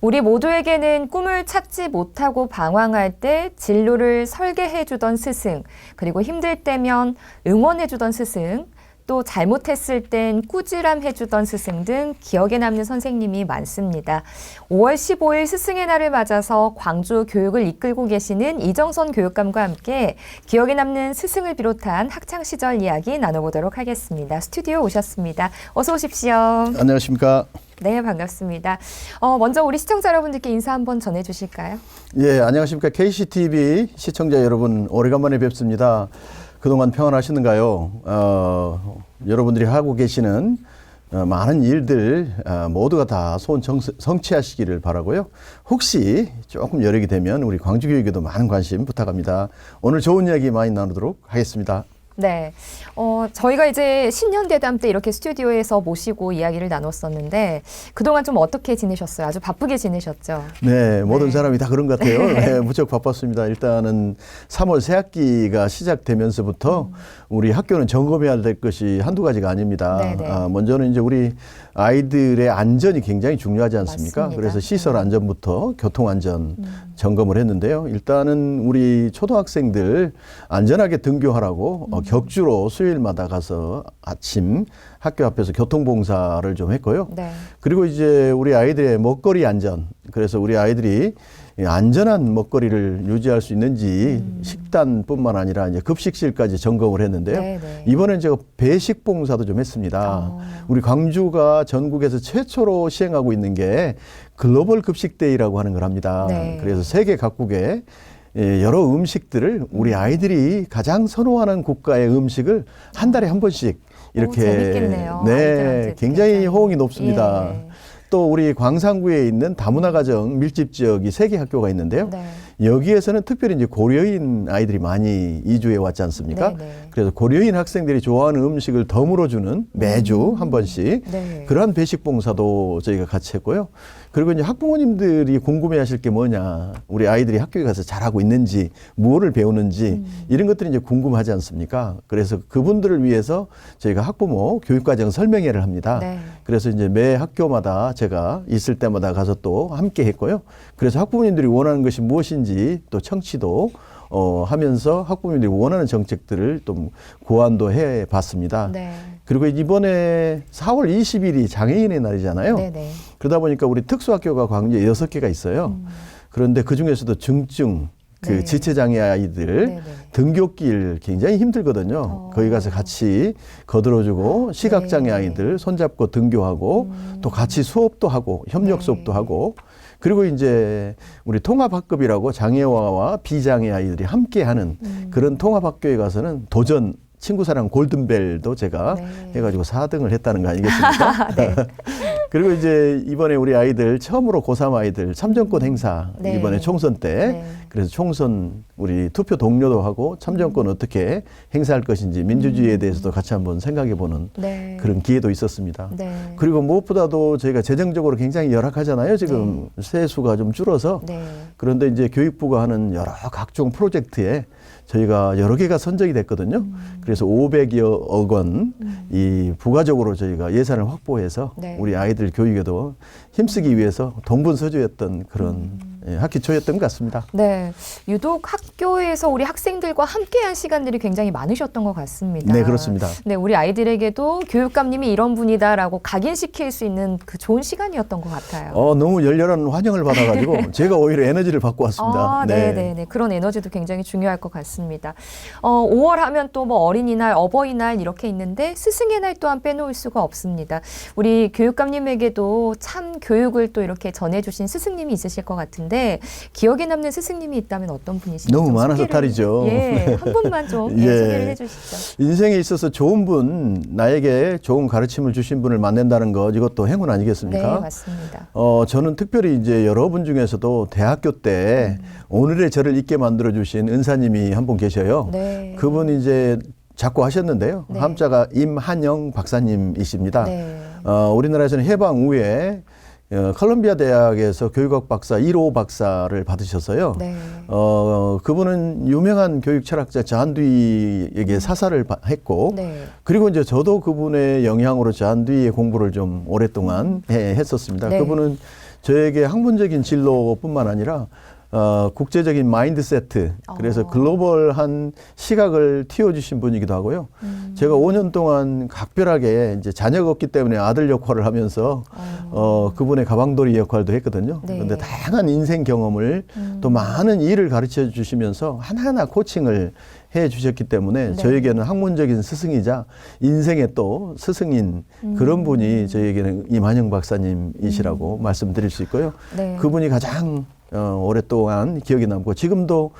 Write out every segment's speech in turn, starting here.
우리 모두에게는 꿈을 찾지 못하고 방황할 때 진로를 설계해주던 스승, 그리고 힘들 때면 응원해주던 스승, 또 잘못했을 땐 꾸지람해주던 스승 등 기억에 남는 선생님이 많습니다. 5월 15일 스승의 날을 맞아서 광주 교육을 이끌고 계시는 이정선 교육감과 함께 기억에 남는 스승을 비롯한 학창시절 이야기 나눠보도록 하겠습니다. 스튜디오 오셨습니다. 어서 오십시오. 안녕하십니까. 네, 반갑습니다. 먼저 우리 시청자 여러분들께 인사 한번 전해주실까요? 예, 안녕하십니까. KCTV 시청자 여러분, 오래간만에 뵙습니다. 그동안 평안하시는가요? 여러분들이 하고 계시는 많은 일들 모두가 다 소원 성취하시기를 바라고요. 혹시 조금 여력이 되면 우리 광주교육에도 많은 관심 부탁합니다. 오늘 좋은 이야기 많이 나누도록 하겠습니다. 네. 저희가 이제 신년대담 때 이렇게 스튜디오에서 모시고 이야기를 나눴었는데 그동안 좀 어떻게 지내셨어요? 아주 바쁘게 지내셨죠? 네, 모든 사람이 다 그런 것 같아요. 네, 무척 바빴습니다. 일단은 3월 새학기가 시작되면서부터 우리 학교는 점검해야 될 것이 한두 가지가 아닙니다. 먼저는 이제 우리 아이들의 안전이 굉장히 중요하지 않습니까? 맞습니다. 그래서 시설 안전부터 교통 안전 점검을 했는데요. 일단은 우리 초등학생들 안전하게 등교하라고 격주로 수요일마다 가서 아침 학교 앞에서 교통봉사를 좀 했고요. 네. 그리고 이제 우리 아이들의 먹거리 안전, 그래서 우리 아이들이 안전한 먹거리를 유지할 수 있는지 식단뿐만 아니라 이제 급식실까지 점검을 했는데요. 네네. 이번엔 제가 배식 봉사도 좀 했습니다. 우리 광주가 전국에서 최초로 시행하고 있는 게 글로벌 급식데이라고 하는 걸 합니다. 네. 그래서 세계 각국의 여러 음식들을 우리 아이들이 가장 선호하는 국가의 음식을 한 달에 한 번씩 이렇게 재밌겠네요. 네, 아이들한테 굉장히 호응이 높습니다. 예. 또 우리 광산구에 있는 다문화 가정 밀집 지역이 3개 학교가 있는데요. 네. 여기에서는 특별히 이제 고려인 아이들이 많이 이주해 왔지 않습니까? 네네. 그래서 고려인 학생들이 좋아하는 음식을 덤으로 주는 매주 한 번씩 네. 그러한 배식 봉사도 저희가 같이 했고요. 그리고 이제 학부모님들이 궁금해하실 게 뭐냐, 우리 아이들이 학교에 가서 잘하고 있는지, 무엇을 배우는지 이런 것들이 이제 궁금하지 않습니까? 그래서 그분들을 위해서 저희가 학부모 교육과정 설명회를 합니다. 네. 그래서 이제 매 학교마다 제가 있을 때마다 가서 또 함께 했고요. 그래서 학부모님들이 원하는 것이 무엇인지 또 청취도 하면서 학부모님들이 원하는 정책들을 좀 고안도 해 봤습니다. 네. 그리고 이번에 4월 20일이 장애인의 날이잖아요. 네네. 그러다 보니까 우리 특수학교가 광주에 6개가 있어요. 그런데 그 중에서도 중증, 네. 지체장애 아이들 네네. 등교길 굉장히 힘들거든요. 거기 가서 같이 거들어주고 시각장애 네. 아이들 손잡고 등교하고 또 같이 수업도 하고 협력 네. 수업도 하고 그리고 이제 우리 통합학급이라고 장애와와 비장애 아이들이 함께하는 그런 통합학교에 가서는 도전 친구사랑 골든벨도 제가 네. 해가지고 4등을 했다는 거 아니겠습니까? 네. 그리고 이제 이번에 우리 아이들 처음으로 고3 아이들 참정권 행사 네. 이번에 총선 때 네. 그래서 총선 우리 투표 동료도 하고 참정권 어떻게 행사할 것인지 민주주의에 대해서도 같이 한번 생각해보는 네. 그런 기회도 있었습니다. 네. 그리고 무엇보다도 저희가 재정적으로 굉장히 열악하잖아요. 지금 세수가 좀 줄어서. 네. 그런데 이제 교육부가 하는 여러 각종 프로젝트에 저희가 여러 개가 선정이 됐거든요. 그래서 500여 원 이 부가적으로 저희가 예산을 확보해서 네. 우리 아이들 교육에도 힘쓰기 위해서 동분서주였던 그런 학기 초였던 것 같습니다. 네, 유독 학교에서 우리 학생들과 함께한 시간들이 굉장히 많으셨던 것 같습니다. 네, 그렇습니다. 네, 우리 아이들에게도 교육감님이 이런 분이다라고 각인시킬 수 있는 그 좋은 시간이었던 것 같아요. 너무 열렬한 환영을 받아가지고 제가 오히려 에너지를 받고 왔습니다. 네. 그런 에너지도 굉장히 중요할 것 같습니다. 5월 하면 또 뭐 어린이날, 어버이날 이렇게 있는데 스승의 날 또한 빼놓을 수가 없습니다. 우리 교육감님에게도 참 교육을 또 이렇게 전해주신 스승님이 있으실 것 같은데 기억에 남는 스승님이 있다면 어떤 분이신지 너무 많아서 탈이죠. 예, 한 분만 좀 예. 소개를 해주시죠. 인생에 있어서 좋은 분, 나에게 좋은 가르침을 주신 분을 만난다는 것, 이것도 행운 아니겠습니까? 네, 맞습니다. 저는 특별히 이제 여러분 중에서도 대학교 때 오늘의 저를 있게 만들어주신 은사님이 한 분 계셔요. 네. 그분이 이제 자꾸 하셨는데요. 네. 함자가 임한영 박사님이십니다. 네. 우리나라에서는 해방 후에 컬럼비아 대학에서 교육학 박사 1호 박사를 받으셔서요. 네. 그분은 유명한 교육 철학자 잔두이에게 사사를 했고, 네. 그리고 이제 저도 그분의 영향으로 잔두이의 공부를 좀 오랫동안 했었습니다. 네. 그분은 저에게 학문적인 진로뿐만 아니라 국제적인 마인드세트, 그래서 글로벌한 시각을 틔워주신 분이기도 하고요. 제가 5년 동안 각별하게 이제 자녀가 없기 때문에 아들 역할을 하면서 그분의 가방돌이 역할도 했거든요. 네. 그런데 다양한 인생 경험을 또 많은 일을 가르쳐 주시면서 하나하나 코칭을 해 주셨기 때문에 네. 저에게는 학문적인 스승이자 인생의 또 스승인 그런 분이 저에게는 이만영 박사님이시라고 말씀드릴 수 있고요. 네. 그분이 가장 오랫동안 기억에 남고 지금도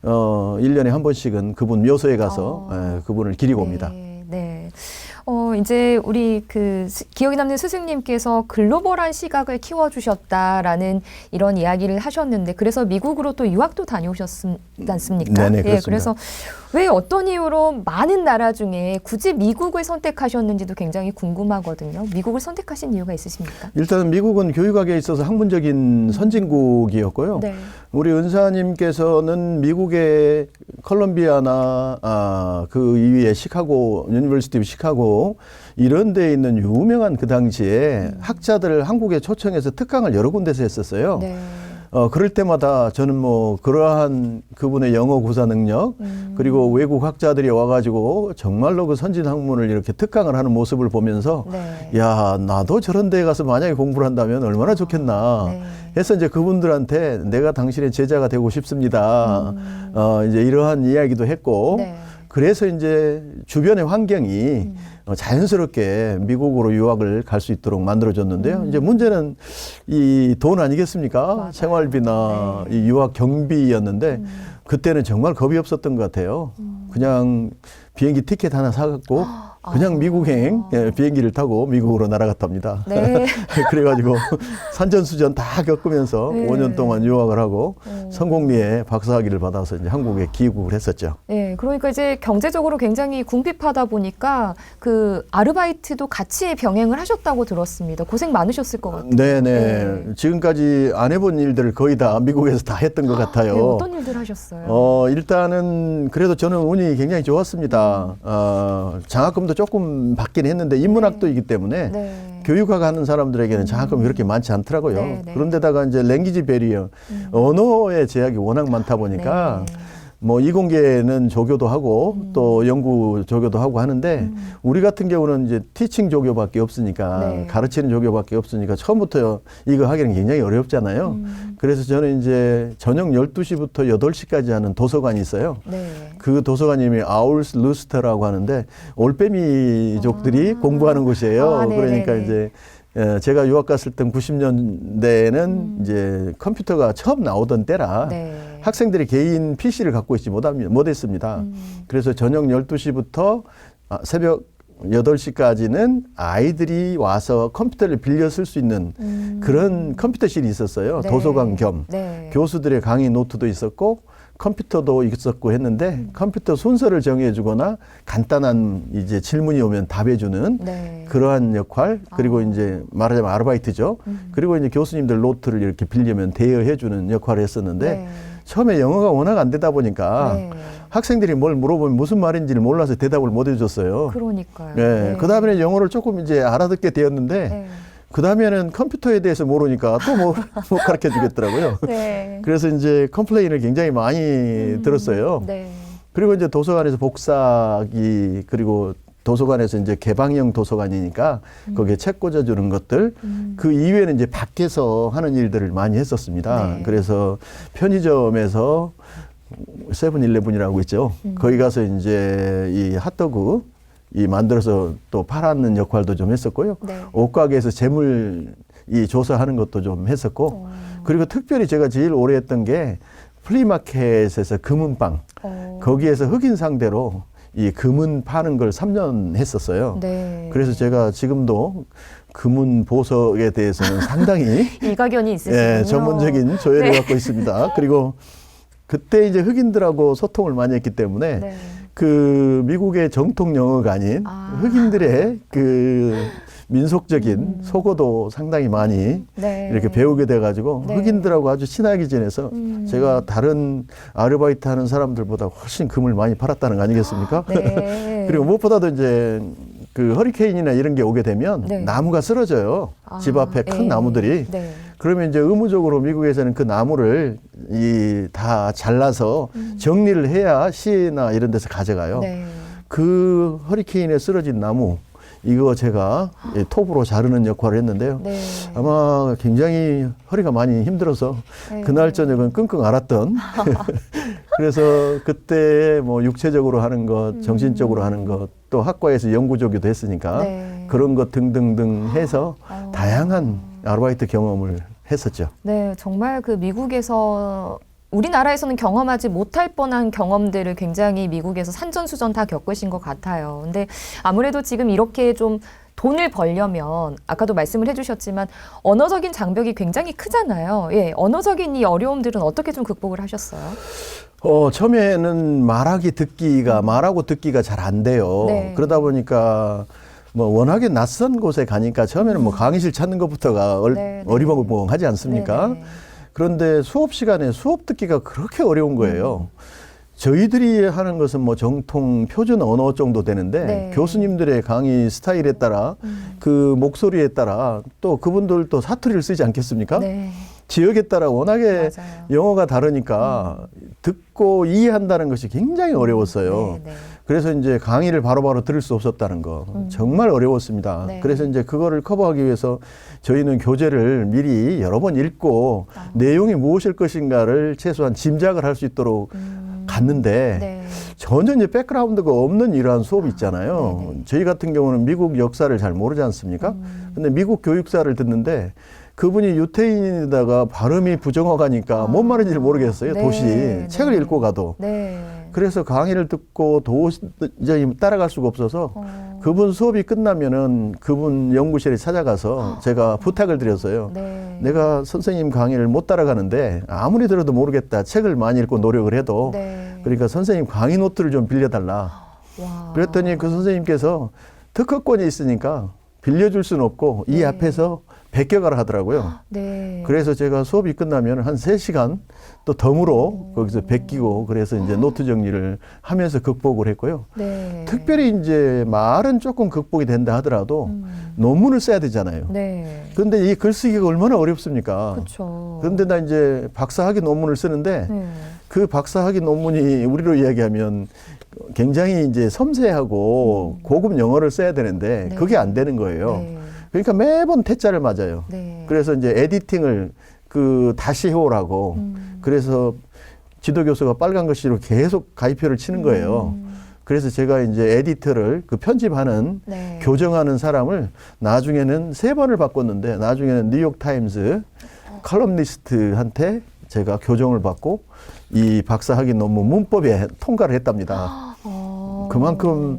1년에 한 번씩은 그분 묘소에 가서 그분을 기리고 옵니다. 네, 네. 이제 우리 기억에 남는 스승님께서 글로벌한 시각을 키워주셨다라는 이런 이야기를 하셨는데, 그래서 미국으로 또 유학도 다녀오셨지 않습니까? 네네, 그렇습니다. 예, 그래서 왜 어떤 이유로 많은 나라 중에 굳이 미국을 선택하셨는지도 굉장히 궁금하거든요. 미국을 선택하신 이유가 있으십니까? 일단은 미국은 교육학에 있어서 학문적인 선진국이었고요. 네. 우리 은사님께서는 미국의 컬럼비아나 그 이후에 시카고, 유니버시티 오브 시카고 이런 데에 있는 유명한 그 당시에 학자들을 한국에 초청해서 특강을 여러 군데서 했었어요. 네. 그럴 때마다 저는 뭐 그러한 그분의 영어 구사 능력 그리고 외국 학자들이 와가지고 정말로 그 선진 학문을 이렇게 특강을 하는 모습을 보면서 네. 야, 나도 저런 데에 가서 만약에 공부를 한다면 얼마나 좋겠나 네. 해서 이제 그분들한테 내가 당신의 제자가 되고 싶습니다. 이제 이러한 이야기도 했고 네. 그래서 이제 주변의 환경이 자연스럽게 미국으로 유학을 갈 수 있도록 만들어졌는데요. 이제 문제는 이 돈 아니겠습니까? 맞아요. 생활비나 네. 이 유학 경비였는데 그때는 정말 겁이 없었던 것 같아요. 그냥 비행기 티켓 하나 사갖고 그냥 미국행 비행기를 타고 미국으로 날아갔답니다. 네. 그래가지고 산전수전 다 겪으면서 네. 5년 동안 유학을 하고 성공리에 박사학위를 받아서 이제 한국에 귀국을 했었죠. 네, 그러니까 이제 경제적으로 굉장히 궁핍하다 보니까 그 아르바이트도 같이 병행을 하셨다고 들었습니다. 고생 많으셨을 것 같아요. 네네. 네. 지금까지 안 해본 일들을 거의 다 미국에서 다 했던 것 같아요. 네, 어떤 일들 하셨어요? 일단은 그래도 저는 운이 굉장히 좋았습니다. 장학금도 조금 받긴 했는데 인문학도이기 때문에 네. 교육학 하는 사람들에게는 장학금이 그렇게 많지 않더라고요. 네, 네. 그런데다가 이제 랭귀지 베리어, 언어의 제약이 워낙 많다 보니까 네. 뭐 이공계는 조교도 하고 또 연구 조교도 하고 하는데 우리 같은 경우는 이제 티칭 조교밖에 없으니까 네. 가르치는 조교밖에 없으니까 처음부터 이거 하기는 굉장히 어렵잖아요. 그래서 저는 이제 저녁 12시부터 8시까지 하는 도서관이 있어요. 네. 그 도서관 이름이 아울스 루스터라고 하는데 올빼미족들이 공부하는 곳이에요. 아, 네네네. 그러니까 이제 제가 유학 갔을 땐 90년대에는 이제 컴퓨터가 처음 나오던 때라 네. 학생들이 개인 PC를 갖고 있지 못했습니다. 그래서 저녁 12시부터 새벽 8시까지는 아이들이 와서 컴퓨터를 빌려 쓸 수 있는 그런 컴퓨터실이 있었어요. 네. 도서관 겸. 네. 교수들의 강의 노트도 있었고 컴퓨터도 있었고 했는데 컴퓨터 순서를 정해주거나 간단한 이제 질문이 오면 답해주는 네. 그러한 역할 그리고 이제 말하자면 아르바이트죠. 그리고 이제 교수님들 노트를 이렇게 빌리면 대여해주는 역할을 했었는데 네. 처음에 영어가 워낙 안 되다 보니까 네. 학생들이 뭘 물어보면 무슨 말인지를 몰라서 대답을 못 해줬어요. 그러니까요. 네. 네. 그 다음에는 영어를 조금 이제 알아듣게 되었는데 네. 그 다음에는 컴퓨터에 대해서 모르니까 또 못 가르쳐 주겠더라고요. 네. 그래서 이제 컴플레인을 굉장히 많이 들었어요. 네. 그리고 이제 도서관에서 복사기 그리고 도서관에서 이제 개방형 도서관이니까 거기에 책 꽂아주는 것들 그 이외에는 이제 밖에서 하는 일들을 많이 했었습니다. 네. 그래서 편의점에서 세븐일레븐이라고 있죠. 거기 가서 이제 이 핫도그 이 만들어서 또 팔았는 역할도 좀 했었고요. 네. 옷가게에서 재물 이 조사하는 것도 좀 했었고 그리고 특별히 제가 제일 오래 했던 게 플리마켓에서 금은방 거기에서 흑인 상대로 이 금은 파는 걸 3년 했었어요. 네. 그래서 제가 지금도 금은 보석에 대해서는 상당히 일가견이 있으시군요. 전문적인 조예를 네. 갖고 있습니다. 그리고 그때 이제 흑인들하고 소통을 많이 했기 때문에 네. 그 미국의 정통 영어가 아닌 흑인들의 그 민속적인 속어도 상당히 많이 네. 이렇게 배우게 돼가지고 네. 흑인들하고 아주 친하게 지내서 제가 다른 아르바이트 하는 사람들보다 훨씬 금을 많이 팔았다는 거 아니겠습니까? 네. 그리고 무엇보다도 이제 그 허리케인이나 이런 게 오게 되면 네. 나무가 쓰러져요. 집 앞에 큰 네. 나무들이. 네. 그러면 이제 의무적으로 미국에서는 그 나무를 다 잘라서 정리를 해야 시나 이런 데서 가져가요. 네. 그 허리케인에 쓰러진 나무, 이거 제가 톱으로 자르는 역할을 했는데요. 네. 아마 굉장히 허리가 많이 힘들어서 네. 그날 저녁은 끙끙 앓았던. 그래서 그때 뭐 육체적으로 하는 것, 정신적으로 하는 것, 또 학과에서 연구조교도 했으니까 네. 그런 것 등등등 해서 다양한 아르바이트 경험을 했었죠. 네, 정말 그 미국에서 우리나라에서는 경험하지 못할 뻔한 경험들을 굉장히 미국에서 산전수전 다 겪으신 것 같아요. 근데 아무래도 지금 이렇게 좀 돈을 벌려면 아까도 말씀을 해주셨지만 언어적인 장벽이 굉장히 크잖아요. 예, 언어적인 이 어려움들은 어떻게 좀 극복을 하셨어요? 처음에는 말하고 듣기가 잘 안 돼요. 네. 그러다 보니까 뭐 워낙에 낯선 곳에 가니까 처음에는 뭐 강의실 찾는 것부터가 네, 네. 어리벙벙하지 않습니까? 네, 네. 그런데 수업 시간에 수업 듣기가 그렇게 어려운 거예요. 저희들이 하는 것은 뭐 정통 표준 언어 정도 되는데 네. 교수님들의 강의 스타일에 따라 그 목소리에 따라 또 그분들도 사투리를 쓰지 않겠습니까? 네, 지역에 따라 워낙에 맞아요. 영어가 다르니까 듣고 이해한다는 것이 굉장히 어려웠어요. 네, 네. 그래서 이제 강의를 바로바로 들을 수 없었다는 거 정말 어려웠습니다. 네. 그래서 이제 그거를 커버하기 위해서 저희는 교재를 미리 여러 번 읽고 내용이 무엇일 것인가를 최소한 짐작을 할 수 있도록 갔는데 네. 전혀 이제 백그라운드가 없는 이러한 수업이 있잖아요. 네네. 저희 같은 경우는 미국 역사를 잘 모르지 않습니까? 근데 미국 교육사를 듣는데 그분이 유태인에다가 발음이 부정확하니까 뭔 말인지 모르겠어요. 네, 도시 네. 책을 읽고 가도. 네. 그래서 강의를 듣고 도저히 따라갈 수가 없어서 그분 수업이 끝나면은 그분 연구실에 찾아가서 제가 부탁을 드렸어요. 네. 내가 선생님 강의를 못 따라가는데 아무리 들어도 모르겠다. 책을 많이 읽고 노력을 해도. 네. 그러니까 선생님 강의 노트를 좀 빌려달라. 와. 그랬더니 그 선생님께서 특허권이 있으니까 빌려줄 수는 없고 이 네. 앞에서 베껴가라 하더라고요. 네. 그래서 제가 수업이 끝나면 한 3시간 또 덤으로 거기서 베끼고 그래서 이제 노트 정리를 하면서 극복을 했고요. 네. 특별히 이제 말은 조금 극복이 된다 하더라도 논문을 써야 되잖아요. 네. 근데 이 글쓰기가 얼마나 어렵습니까? 그렇죠. 그런데 나 이제 박사학위 논문을 쓰는데 네. 그 박사학위 논문이 우리로 이야기하면 굉장히 이제 섬세하고 고급 영어를 써야 되는데 네. 그게 안 되는 거예요. 네. 그러니까 매번 태자를 맞아요. 네. 그래서 이제 에디팅을 다시 해오라고. 그래서 지도교수가 빨간 글씨로 계속 가위표를 치는 거예요. 그래서 제가 이제 에디터를 그 편집하는 네. 교정하는 사람을 나중에는 3번을 바꿨는데 나중에는 뉴욕타임스 칼럼니스트한테 제가 교정을 받고 이 박사학위 논문 문법에 통과를 했답니다. 그만큼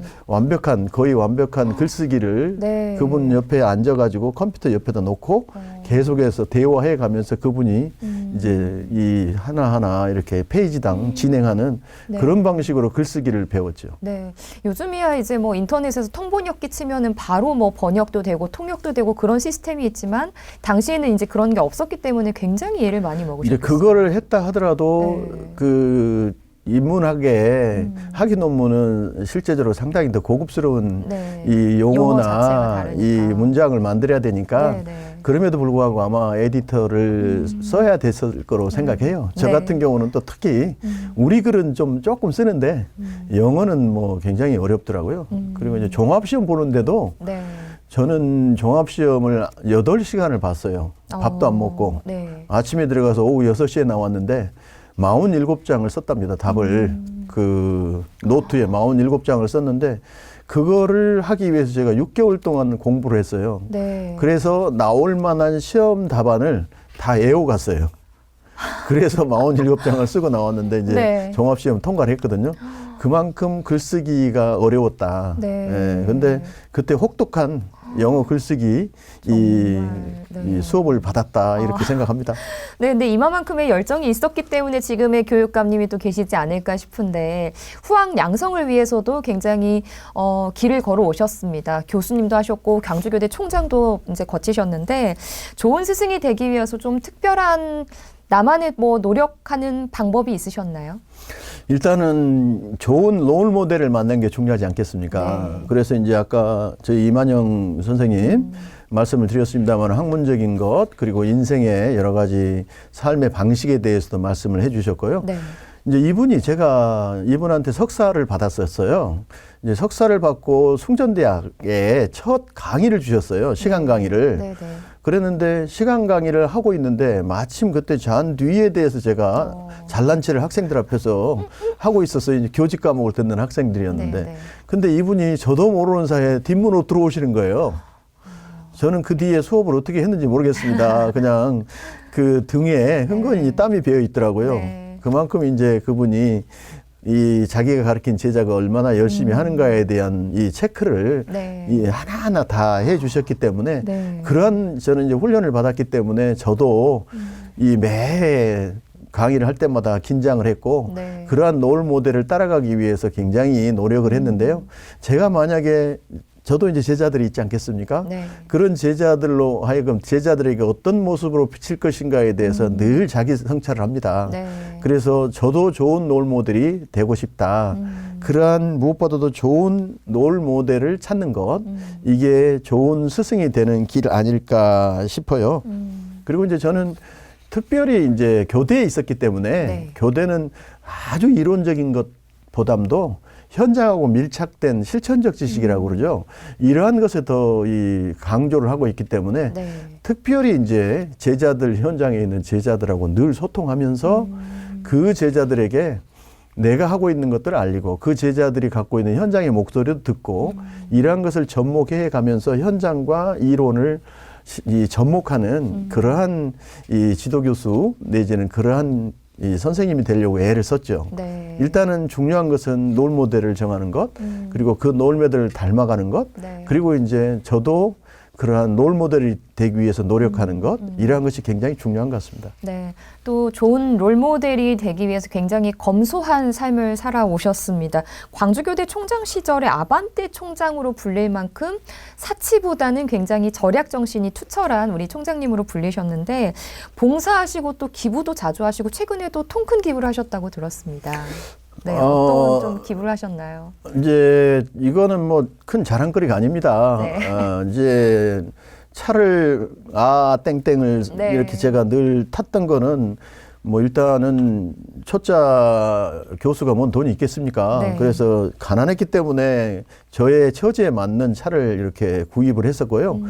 거의 완벽한 글쓰기를 네. 그분 옆에 앉아가지고 컴퓨터 옆에다 놓고 계속해서 대화해 가면서 그분이 이제 이 하나하나 이렇게 페이지당 진행하는 네. 그런 방식으로 글쓰기를 배웠죠. 네. 요즘이야 이제 뭐 인터넷에서 통번역기 치면은 바로 뭐 번역도 되고 통역도 되고 그런 시스템이 있지만 당시에는 이제 그런 게 없었기 때문에 굉장히 애를 많이 먹으셨어요. 이제 그거를 했다 하더라도 네. 그 인문학의 학위 논문은 실제적으로 상당히 더 고급스러운 네. 이 용어 자체가 용어나 다르니까. 이 문장을 만들어야 되니까 네, 네. 그럼에도 불구하고 아마 에디터를 써야 됐을 거로 생각해요. 저 네. 같은 경우는 또 특히 우리 글은 조금 쓰는데 영어는 뭐 굉장히 어렵더라고요. 그리고 이제 종합시험 보는데도 네. 저는 종합시험을 8시간을 봤어요. 밥도 안 먹고. 네. 아침에 들어가서 오후 6시에 나왔는데 47장을 썼답니다. 답을. 그 노트에 47장을 썼는데 그거를 하기 위해서 제가 6개월 동안 공부를 했어요. 네. 그래서 나올 만한 시험 답안을 다 외워갔어요. 그래서 47장을 쓰고 나왔는데 이제 네. 종합시험 통과를 했거든요. 그만큼 글쓰기가 어려웠다. 네. 예, 근데 그때 혹독한 영어 글쓰기 네. 이 수업을 받았다 이렇게 생각합니다. 네, 근데 이만큼의 열정이 있었기 때문에 지금의 교육감님이 또 계시지 않을까 싶은데 후학 양성을 위해서도 굉장히 길을 걸어 오셨습니다. 교수님도 하셨고 광주교대 총장도 이제 거치셨는데 좋은 스승이 되기 위해서 좀 특별한 나만의 뭐 노력하는 방법이 있으셨나요? 일단은 좋은 롤 모델을 만나는 게 중요하지 않겠습니까? 네. 그래서 이제 아까 저희 이만영 선생님 말씀을 드렸습니다만 학문적인 것 그리고 인생의 여러 가지 삶의 방식에 대해서도 말씀을 해주셨고요. 네. 이제 이분이 제가 이분한테 석사를 받았었어요. 이제 석사를 받고 숭천대학에 첫 강의를 주셨어요. 시간 강의를. 네, 네. 그랬는데 시간 강의를 하고 있는데 마침 그때 잔뒤에 대해서 제가 잘난 체를 학생들 앞에서 하고 있었어요. 이제 교직 과목을 듣는 학생들이었는데. 네, 네. 근데 이분이 저도 모르는 사이에 뒷문으로 들어오시는 거예요. 저는 그 뒤에 수업을 어떻게 했는지 모르겠습니다. 그냥 그 등에 흥건히 땀이 배어 있더라고요. 네. 그만큼 이제 그분이 이 자기가 가르친 제자가 얼마나 열심히 하는가에 대한 이 체크를 네. 이 하나하나 다 해 주셨기 때문에 네. 그러한 저는 이제 훈련을 받았기 때문에 저도 이 매 강의를 할 때마다 긴장을 했고 네. 그러한 롤 모델을 따라가기 위해서 굉장히 노력을 했는데요. 제가 만약에 저도 이제 제자들이 있지 않겠습니까? 네. 그런 제자들로 하여금 제자들에게 어떤 모습으로 비칠 것인가에 대해서 늘 자기 성찰을 합니다. 네. 그래서 저도 좋은 롤 모델이 되고 싶다. 그러한 무엇보다도 좋은 롤 모델을 찾는 것, 이게 좋은 스승이 되는 길 아닐까 싶어요. 그리고 이제 저는 특별히 이제 교대에 있었기 때문에 네. 교대는 아주 이론적인 것보담도 현장하고 밀착된 실천적 지식이라고 그러죠. 이러한 것에 더 이 강조를 하고 있기 때문에 네. 특별히 이제 제자들 현장에 있는 제자들하고 늘 소통하면서 그 제자들에게 내가 하고 있는 것들을 알리고 그 제자들이 갖고 있는 현장의 목소리도 듣고 이러한 것을 접목해 가면서 현장과 이론을 이 접목하는 그러한 이 지도교수 내지는 그러한 이 선생님이 되려고 애를 썼죠. 네. 일단은 중요한 것은 롤 모델을 정하는 것, 그리고 그 롤 모델을 닮아가는 것, 네. 그리고 이제 저도 그러한 롤 모델이 되기 위해서 노력하는 것, 이러한 것이 굉장히 중요한 것 같습니다. 네, 또 좋은 롤모델이 되기 위해서 굉장히 검소한 삶을 살아오셨습니다. 광주교대 총장 시절에 아반떼 총장으로 불릴 만큼 사치보다는 굉장히 절약 정신이 투철한 우리 총장님으로 불리셨는데 봉사하시고 또 기부도 자주 하시고 최근에도 통큰 기부를 하셨다고 들었습니다. 네, 어떤 좀 기부를 하셨나요? 이제 이거는 뭐 큰 자랑거리가 아닙니다. 네. 이제 차를 땡땡을 네. 이렇게 제가 늘 탔던 거는 뭐 일단은 초짜 교수가 뭔 돈이 있겠습니까? 네. 그래서 가난했기 때문에 저의 처지에 맞는 차를 이렇게 구입을 했었고요.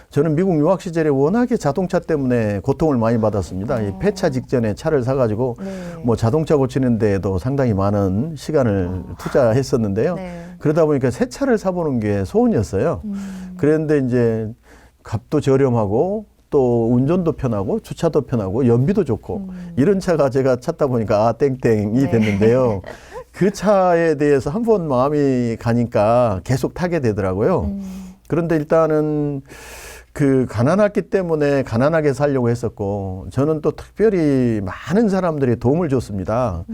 저는 미국 유학 시절에 워낙에 자동차 때문에 고통을 많이 받았습니다. 이 폐차 직전에 차를 사가지고 네. 뭐 자동차 고치는 데에도 상당히 많은 시간을 투자했었는데요. 네. 그러다 보니까 새 차를 사보는 게 소원이었어요. 그랬는데 이제 값도 저렴하고 또 운전도 편하고 주차도 편하고 연비도 좋고 이런 차가 제가 찾다 보니까 땡땡이 네. 됐는데요. 그 차에 대해서 한 번 마음이 가니까 계속 타게 되더라고요. 그런데 일단은 그 가난했기 때문에 가난하게 살려고 했었고 저는 또 특별히 많은 사람들이 도움을 줬습니다.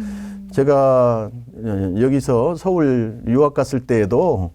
제가 여기서 서울 유학 갔을 때에도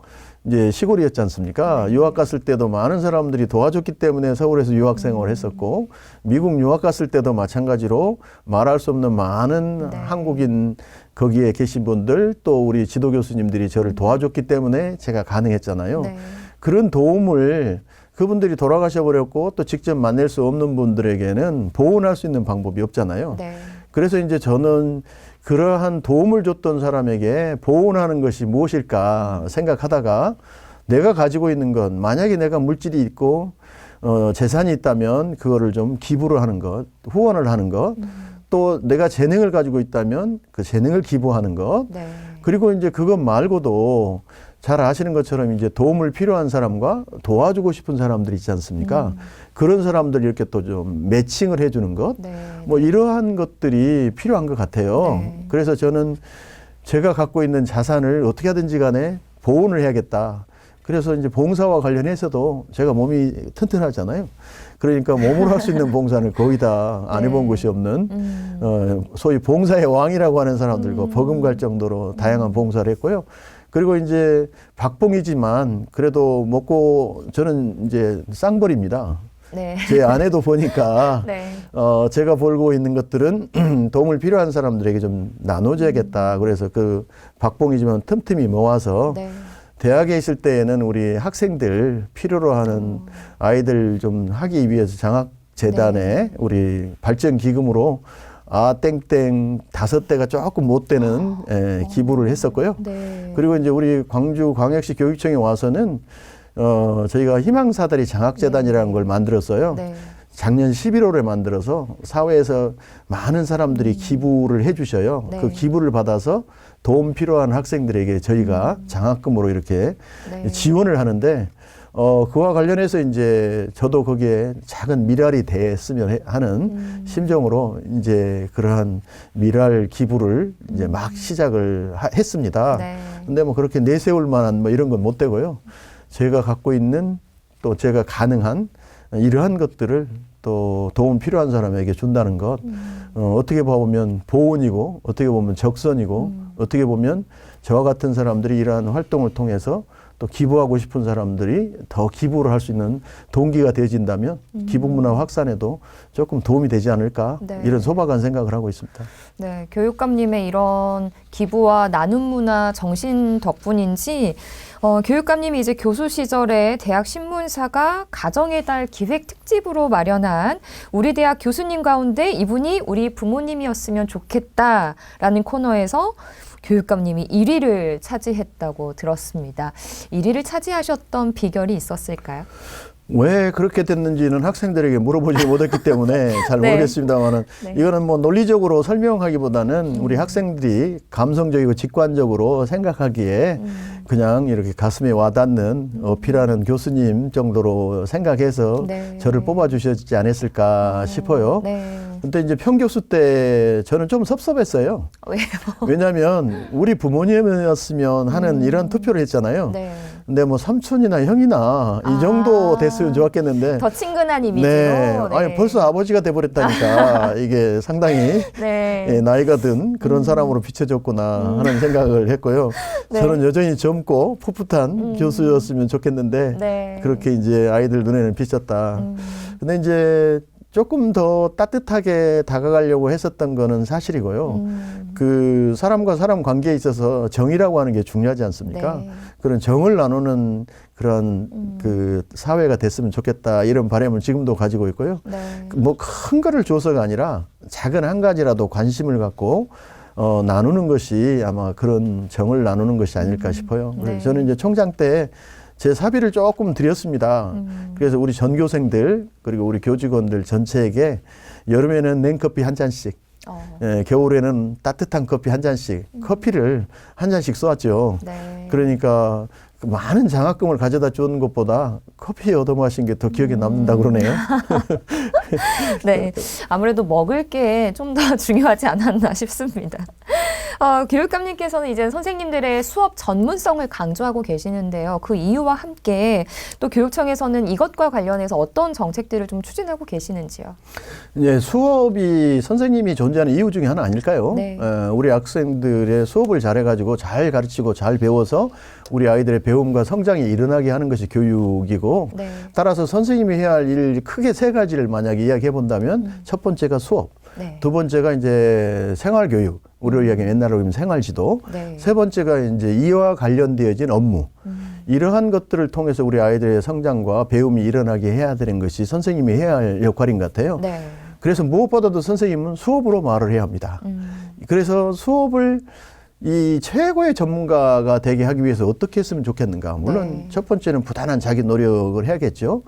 이제 시골이었지 않습니까? 유학 갔을 때도 많은 사람들이 도와줬기 때문에 서울에서 유학 생활을 했었고 미국 유학 갔을 때도 마찬가지로 말할 수 없는 많은 네. 한국인 거기에 계신 분들 또 우리 지도 교수님들이 저를 도와줬기 때문에 제가 가능했잖아요. 네. 그런 도움을 그분들이 돌아가셔 버렸고 또 직접 만날 수 없는 분들에게는 보온할 수 있는 방법이 없잖아요. 네. 그래서 이제 저는 그러한 도움을 줬던 사람에게 보온하는 것이 무엇일까 생각하다가 내가 가지고 있는 것, 만약에 내가 물질이 있고 재산이 있다면 그거를 좀 기부를 하는 것, 후원을 하는 것, 또 내가 재능을 가지고 있다면 그 재능을 기부하는 것, 네. 그리고 이제 그것 말고도 잘 아시는 것처럼 이제 도움을 필요한 사람과 도와주고 싶은 사람들이 있지 않습니까? 그런 사람들 이렇게 또 좀 매칭을 해주는 것, 네. 뭐 이러한 것들이 필요한 것 같아요. 네. 그래서 저는 제가 갖고 있는 자산을 어떻게 하든지 간에 보온을 해야겠다. 그래서 이제 봉사와 관련해서도 제가 몸이 튼튼하잖아요. 그러니까 몸으로 할 수 있는 봉사는 거의 다 안 해본 곳이 없는 소위 봉사의 왕이라고 하는 사람들과 버금갈 정도로 다양한 봉사를 했고요. 그리고 이제 박봉이지만 그래도 먹고 저는 이제 쌍벌입니다. 네. 제 아내도 보니까 네. 제가 벌고 있는 것들은 도움을 필요한 사람들에게 좀 나눠줘야겠다. 그래서 그 박봉이지만 틈틈이 모아서 네. 대학에 있을 때에는 우리 학생들 필요로 하는 아이들 좀 하기 위해서 장학재단에 우리 발전기금으로 땡땡 5대가 조금 못 되는 기부를 했었고요. 네. 그리고 이제 우리 광주광역시 교육청에 와서는 저희가 희망사다리 장학재단이라는 걸 만들었어요. 네. 작년 11월에 만들어서 사회에서 많은 사람들이 기부를 해주셔요. 네. 그 기부를 받아서 도움 필요한 학생들에게 저희가 장학금으로 이렇게 네. 지원을 하는데 그와 관련해서 이제 저도 거기에 작은 미랄이 됐으면 하는 심정으로 이제 그러한 미랄 기부를 이제 막 시작을 했습니다. 네. 근데 뭐 그렇게 내세울 만한 뭐 이런 건 못 되고요. 제가 갖고 있는 또 제가 가능한 이러한 것들을 또 도움 필요한 사람에게 준다는 것, 어떻게 보면 보온이고, 어떻게 보면 적선이고, 어떻게 보면 저와 같은 사람들이 이러한 활동을 통해서 또 기부하고 싶은 사람들이 더 기부를 할 수 있는 동기가 되어진다면 기부 문화 확산에도 조금 도움이 되지 않을까, 네. 이런 소박한 생각을 하고 있습니다. 네, 교육감님의 이런 기부와 나눔 문화 정신 덕분인지 교육감님이 이제 교수 시절에 대학 신문사가 가정의 달 기획 특집으로 마련한 우리 대학 교수님 가운데 이분이 우리 부모님이었으면 좋겠다라는 코너에서 교육감님이 1위를 차지했다고 들었습니다. 1위를 차지하셨던 비결이 있었을까요? 왜 그렇게 됐는지는 학생들에게 물어보지 못했기 때문에 잘 네. 모르겠습니다만은 네. 이거는 뭐 논리적으로 설명하기보다는 우리 학생들이 감성적이고 직관적으로 생각하기에 그냥 이렇게 가슴에 와닿는 어필하는 교수님 정도로 생각해서 네. 저를 뽑아주셨지 않았을까 싶어요. 네. 근데 이제 평교수 때 저는 좀 섭섭했어요. 왜요? 왜냐하면 우리 부모님이었으면 하는 이런 투표를 했잖아요. 네. 근데 뭐 삼촌이나 형이나 이 정도 됐으면 좋았겠는데. 더 친근한 이미지로. 네. 아니 벌써 아버지가 돼버렸다니까 이게 상당히 네. 나이가 든 그런 사람으로 비춰졌구나 하는 생각을 했고요. 네. 저는 여전히 젊고 풋풋한 교수였으면 좋겠는데 네. 그렇게 이제 아이들 눈에는 비쳤다. 근데 이제 조금 더 따뜻하게 다가가려고 했었던 거는 사실이고요. 그 사람과 사람 관계에 있어서 정이라고 하는 게 중요하지 않습니까? 네. 그런 정을 나누는 그런 그 사회가 됐으면 좋겠다 이런 바람을 지금도 가지고 있고요. 네. 뭐 큰 거를 줘서가 아니라 작은 한 가지라도 관심을 갖고 나누는 것이 아마 그런 정을 나누는 것이 아닐까 싶어요. 그래서 네. 저는 이제 총장 때 제 사비를 조금 드렸습니다. 그래서 우리 전교생들 그리고 우리 교직원들 전체에게 여름에는 냉커피 한 잔씩, 겨울에는 따뜻한 커피 한 잔씩, 커피를 한 잔씩 쏘았죠. 네. 그러니까 그 많은 장학금을 가져다 준 것보다 커피 얻어 마신 게 더 기억에 남는다 그러네요. 네, 아무래도 먹을 게 좀 더 중요하지 않았나 싶습니다. 교육감님께서는 이제 선생님들의 수업 전문성을 강조하고 계시는데요. 그 이유와 함께 또 교육청에서는 이것과 관련해서 어떤 정책들을 좀 추진하고 계시는지요? 예, 수업이 선생님이 존재하는 이유 중에 하나 아닐까요? 네. 우리 학생들의 수업을 잘해가지고 잘 가르치고 잘 배워서 우리 아이들의 배움과 성장이 일어나게 하는 것이 교육이고 네. 따라서 선생님이 해야 할 일 크게 세 가지를 만약에 이야기해 본다면 첫 번째가 수업, 네. 두 번째가 이제 생활교육, 우리로 이야기하면 옛날로 하면 생활지도, 네. 세 번째가 이제 이와 관련되어진 업무. 이러한 것들을 통해서 우리 아이들의 성장과 배움이 일어나게 해야 되는 것이 선생님이 해야 할 역할인 것 같아요. 네. 그래서 무엇보다도 선생님은 수업으로 말을 해야 합니다. 그래서 수업을 이 최고의 전문가가 되게 하기 위해서 어떻게 했으면 좋겠는가. 물론 네. 첫 번째는 부단한 자기 노력을 해야겠죠.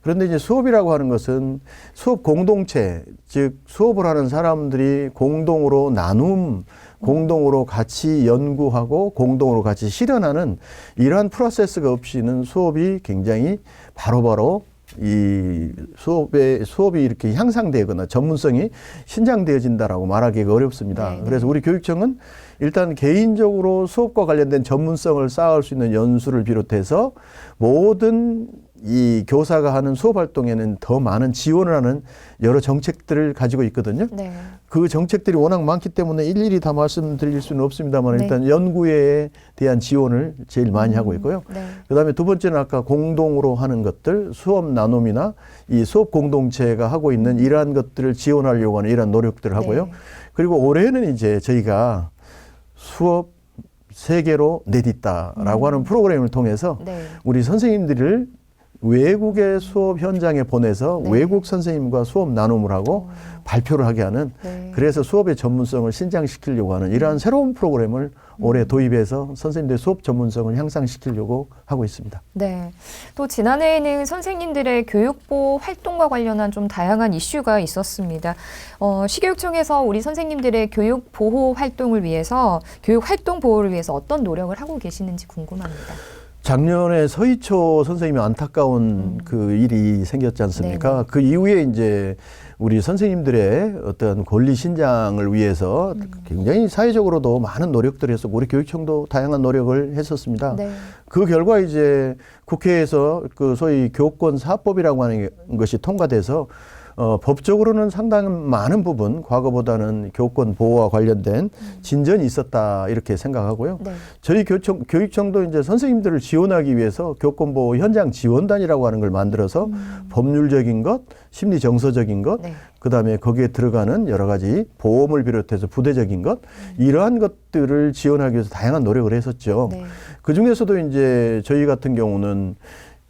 그런데 이제 수업이라고 하는 것은 수업 공동체, 즉 수업을 하는 사람들이 공동으로 나눔, 공동으로 같이 연구하고 공동으로 같이 실현하는 이러한 프로세스가 없이는 수업이 굉장히 바로바로 이 수업이 이렇게 향상되거나 전문성이 신장되어진다라고 말하기가 어렵습니다. 네, 네. 그래서 우리 교육청은 일단 개인적으로 수업과 관련된 전문성을 쌓을 수 있는 연수를 비롯해서 모든 이 교사가 하는 수업 활동에는 더 많은 지원을 하는 여러 정책들을 가지고 있거든요. 네. 그 정책들이 워낙 많기 때문에 일일이 다 말씀드릴 수는 없습니다만 네. 일단 연구에 대한 지원을 제일 많이 하고 있고요. 네. 그다음에 두 번째는 아까 공동으로 하는 것들, 수업 나눔이나 이 수업 공동체가 하고 있는 이러한 것들을 지원하려고 하는 이러한 노력들을 하고요. 네. 그리고 올해는 이제 저희가 수업 세계로 내딛다라고 하는 프로그램을 통해서 네. 우리 선생님들을 외국의 수업 현장에 보내서 네. 외국 선생님과 수업 나눔을 하고 발표를 하게 하는 네. 그래서 수업의 전문성을 신장시키려고 하는 이러한 새로운 프로그램을 올해 도입해서 선생님들의 수업 전문성을 향상시키려고 하고 있습니다. 네. 또 지난해에는 선생님들의 교육보호 활동과 관련한 좀 다양한 이슈가 있었습니다. 시교육청에서 우리 선생님들의 교육보호 활동을 위해서 교육 활동 보호를 위해서 어떤 노력을 하고 계시는지 궁금합니다. 작년에 서희초 선생님이 안타까운 그 일이 생겼지 않습니까? 네네. 그 이후에 이제 우리 선생님들의 어떤 권리 신장을 위해서 굉장히 사회적으로도 많은 노력들을 했었고 우리 교육청도 다양한 노력을 했었습니다. 네. 그 결과 이제 국회에서 그 소위 교권 사법이라고 하는 것이 통과돼서 법적으로는 상당히 많은 부분 과거보다는 교권 보호와 관련된 진전이 있었다 이렇게 생각하고요. 네. 저희 교육청도 이제 선생님들을 지원하기 위해서 교권 보호 현장 지원단이라고 하는 걸 만들어서 법률적인 것, 심리 정서적인 것, 네. 그다음에 거기에 들어가는 여러 가지 보험을 비롯해서 부대적인 것 이러한 것들을 지원하기 위해서 다양한 노력을 했었죠. 네. 그 중에서도 이제 저희 같은 경우는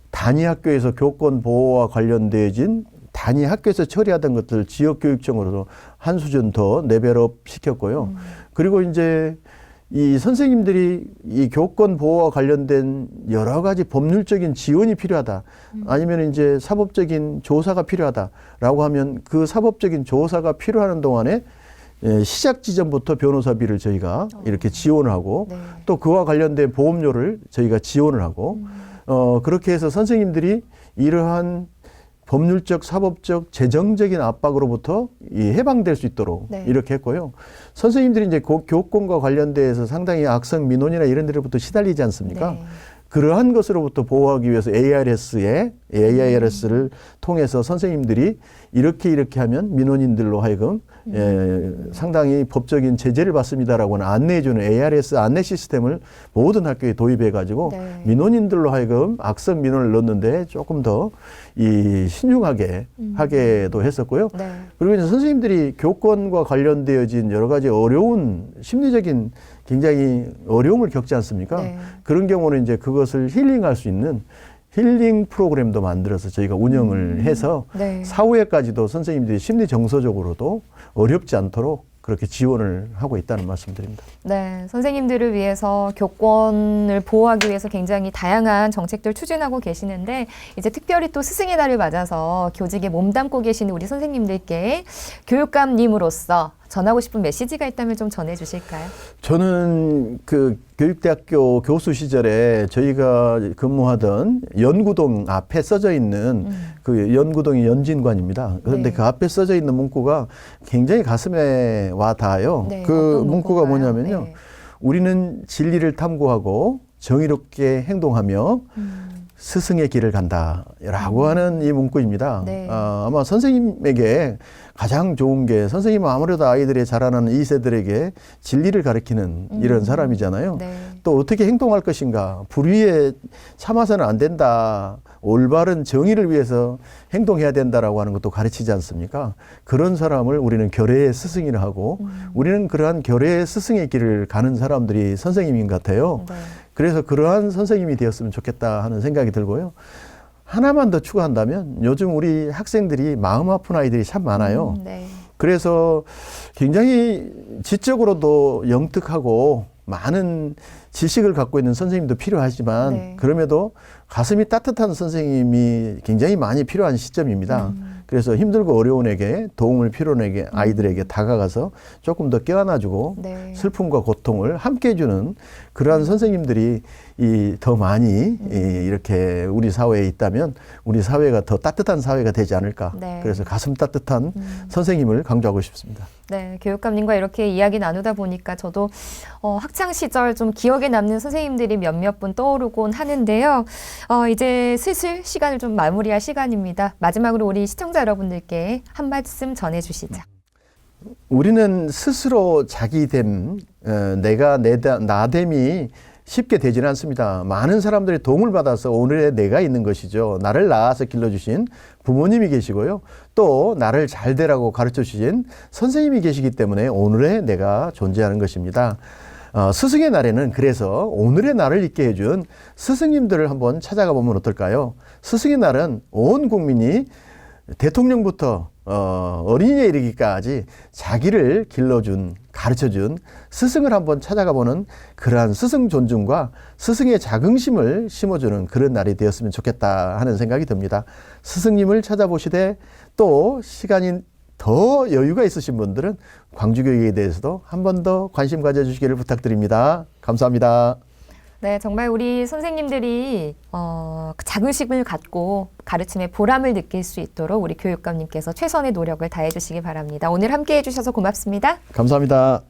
단위 학교에서 교권 보호와 관련되어진 단위 학교에서 처리하던 것들 지역교육청으로도 한 수준 더 레벨업 시켰고요. 그리고 이제 이 선생님들이 이 교권 보호와 관련된 여러 가지 법률적인 지원이 필요하다. 아니면 이제 사법적인 조사가 필요하다라고 하면 그 사법적인 조사가 필요한 동안에 시작 지점부터 변호사비를 저희가 이렇게 지원을 하고 네. 또 그와 관련된 보험료를 저희가 지원을 하고 그렇게 해서 선생님들이 이러한 법률적, 사법적, 재정적인 압박으로부터 해방될 수 있도록 네. 이렇게 했고요. 선생님들이 이제 교권과 관련돼서 상당히 악성 민원이나 이런 데로부터 시달리지 않습니까? 네. 그러한 것으로부터 보호하기 위해서 AIRS를 통해서 선생님들이 이렇게 하면 민원인들로 하여금 상당히 법적인 제재를 받습니다라고 하는 안내해주는 ARS 안내 시스템을 모든 학교에 도입해가지고 네. 민원인들로 하여금 악성 민원을 넣는데 조금 더 이 신중하게 하게도 했었고요. 네. 그리고 이제 선생님들이 교권과 관련되어진 여러 가지 어려운 심리적인 굉장히 어려움을 겪지 않습니까? 네. 그런 경우는 이제 그것을 힐링할 수 있는 힐링 프로그램도 만들어서 저희가 운영을 해서 네. 사후에까지도 선생님들이 심리 정서적으로도 어렵지 않도록 그렇게 지원을 하고 있다는 말씀드립니다. 네, 선생님들을 위해서 교권을 보호하기 위해서 굉장히 다양한 정책들 추진하고 계시는데 이제 특별히 또 스승의 날을 맞아서 교직에 몸담고 계시는 우리 선생님들께 교육감님으로서 전하고 싶은 메시지가 있다면 좀 전해주실까요? 저는 그 교육대학교 교수 시절에 저희가 근무하던 연구동 앞에 써져 있는 그 연구동이 연진관입니다. 그런데 네. 그 앞에 써져 있는 문구가 굉장히 가슴에 와 닿아요. 네, 그 어떤 문구가 문구인가요? 뭐냐면요. 네. 우리는 진리를 탐구하고 정의롭게 행동하며 스승의 길을 간다라고 하는 이 문구입니다. 네. 아마 선생님에게 가장 좋은 게 선생님은 아무래도 아이들의 자라나는 2세들에게 진리를 가르치는 이런 사람이잖아요. 네. 또 어떻게 행동할 것인가, 불의에 참아서는 안 된다, 올바른 정의를 위해서 행동해야 된다라고 하는 것도 가르치지 않습니까? 그런 사람을 우리는 결의의 스승이라 하고 우리는 그러한 결의의 스승의 길을 가는 사람들이 선생님인 것 같아요. 네. 그래서 그러한 선생님이 되었으면 좋겠다 하는 생각이 들고요. 하나만 더 추가한다면 요즘 우리 학생들이 마음 아픈 아이들이 참 많아요. 네. 그래서 굉장히 지적으로도 영특하고 많은 지식을 갖고 있는 선생님도 필요하지만 네. 그럼에도 가슴이 따뜻한 선생님이 굉장히 많이 필요한 시점입니다. 그래서 힘들고 어려운에게 도움을 필요한 아이들에게 다가가서 조금 더 껴안아주고 네. 슬픔과 고통을 함께 해주는 그러한 선생님들이 더 많이 이렇게 우리 사회에 있다면 우리 사회가 더 따뜻한 사회가 되지 않을까. 네. 그래서 가슴 따뜻한 선생님을 강조하고 싶습니다. 네, 교육감님과 이렇게 이야기 나누다 보니까 저도 학창 시절 좀 기억에 남는 선생님들이 몇몇 분 떠오르곤 하는데요. 이제 슬슬 시간을 좀 마무리할 시간입니다. 마지막으로 우리 시청자 여러분들께 한 말씀 전해주시죠. 우리는 스스로 자기됨, 내가 나됨이 쉽게 되지는 않습니다. 많은 사람들이 도움을 받아서 오늘의 내가 있는 것이죠. 나를 낳아서 길러주신 부모님이 계시고요. 또 나를 잘 되라고 가르쳐 주신 선생님이 계시기 때문에 오늘의 내가 존재하는 것입니다. 스승의 날에는 그래서 오늘의 날을 있게 해준 스승님들을 한번 찾아가 보면 어떨까요? 스승의 날은 온 국민이 대통령부터 어린이에 이르기까지 자기를 길러준, 가르쳐준 스승을 한번 찾아가 보는 그러한 스승 존중과 스승의 자긍심을 심어주는 그런 날이 되었으면 좋겠다 하는 생각이 듭니다. 스승님을 찾아보시되 또 시간이 더 여유가 있으신 분들은 광주교육에 대해서도 한 번 더 관심 가져주시기를 부탁드립니다. 감사합니다. 네, 정말 우리 선생님들이 자긍심을 갖고 가르침의 보람을 느낄 수 있도록 우리 교육감님께서 최선의 노력을 다해 주시기 바랍니다. 오늘 함께 해주셔서 고맙습니다. 감사합니다.